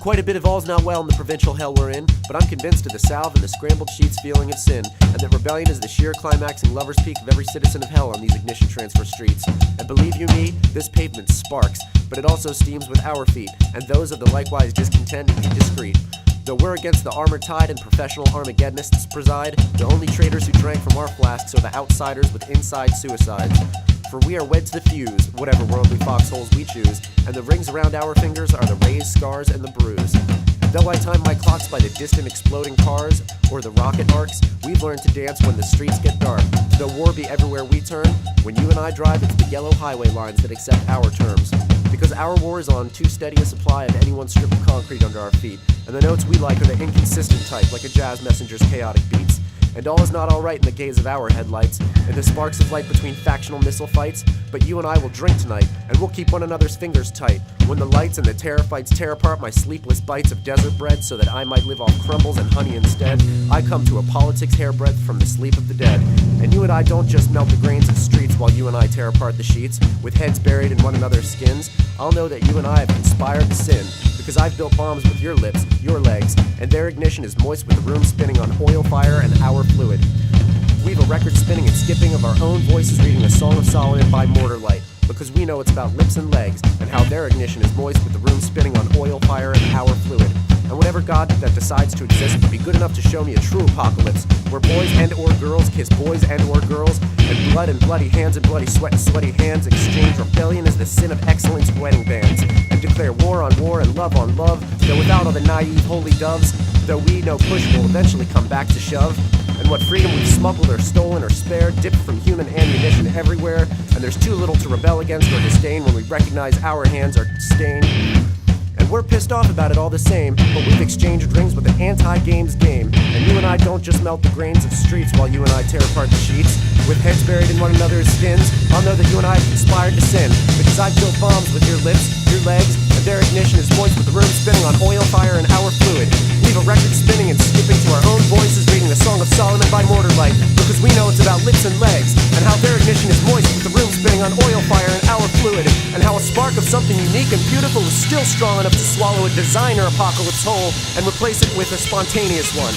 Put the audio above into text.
Quite a bit of all's not well in the provincial hell we're in, but I'm convinced of the salve and the scrambled sheets feeling of sin, and that rebellion is the sheer climaxing lover's peak of every citizen of hell on these ignition transfer streets. And believe you me, this pavement sparks, but it also steams with our feet, and those of the likewise discontent and indiscreet. Though we're against the armored tide and professional Armageddonists preside, the only traitors who drank from our flasks are the outsiders with inside suicides. For we are wed to the fuse, whatever worldly foxholes we choose, and the rings around our fingers are the raised scars and the bruise. And though I time my clocks by the distant exploding cars, or the rocket arcs, we've learned to dance when the streets get dark. Though war be everywhere we turn, when you and I drive, it's the yellow highway lines that accept our terms. Because our war is on too steady a supply of any one strip of concrete under our feet, and the notes we like are the inconsistent type, like a jazz messenger's chaotic beats. And all is not alright in the gaze of our headlights, and the sparks of light between factional missile fights, but you and I will drink tonight, and we'll keep one another's fingers tight. When the lights and the terror fights tear apart my sleepless bites of desert bread so that I might live off crumbles and honey instead, I come to a politics hairbreadth from the sleep of the dead. And you and I don't just melt the grains of streets while you and I tear apart the sheets, with heads buried in one another's skins. I'll know that you and I have conspired to sin, because I've built bombs with your lips, your legs, and their ignition is moist with the room spinning on oil fire and our fluid. We've a record spinning and skipping of our own voices reading a Song of Solomon by mortar light, because we know it's about lips and legs, and how their ignition is moist with the room spinning on oil fire and our fluid. And whatever God that decides to exist would be good enough to show me a true apocalypse, where boys and or girls kiss boys and or girls, and blood and bloody hands and bloody sweat and sweaty hands exchange rebellion as the sin of excellence wedding bands, and declare war on war and love on love, though without all the naive holy doves, though we know push will eventually come back to shove. And what freedom we've smuggled or stolen or spared, dipped from human ammunition everywhere, and there's too little to rebel against or disdain when we recognize our hands are stained. And we're pissed off about it all the same, but we've exchanged rings with an anti-games game. And you and I don't just melt the grains of streets while you and I tear apart the sheets. With heads buried in one another's skins, I'll know that you and I have conspired to sin, because I've built bombs with your lips, your legs, and their ignition is moist with the room spinning on oil fire and our fluid. Leave a record spinning and skipping to our own voices reading the Song of Solomon by mortar light, because we know it's about lips and legs, and how their ignition is moist with the room spinning on oil fire and our fluid, and how a spark of something unique and beautiful is still strong enough to swallow a designer apocalypse whole and replace it with a spontaneous one.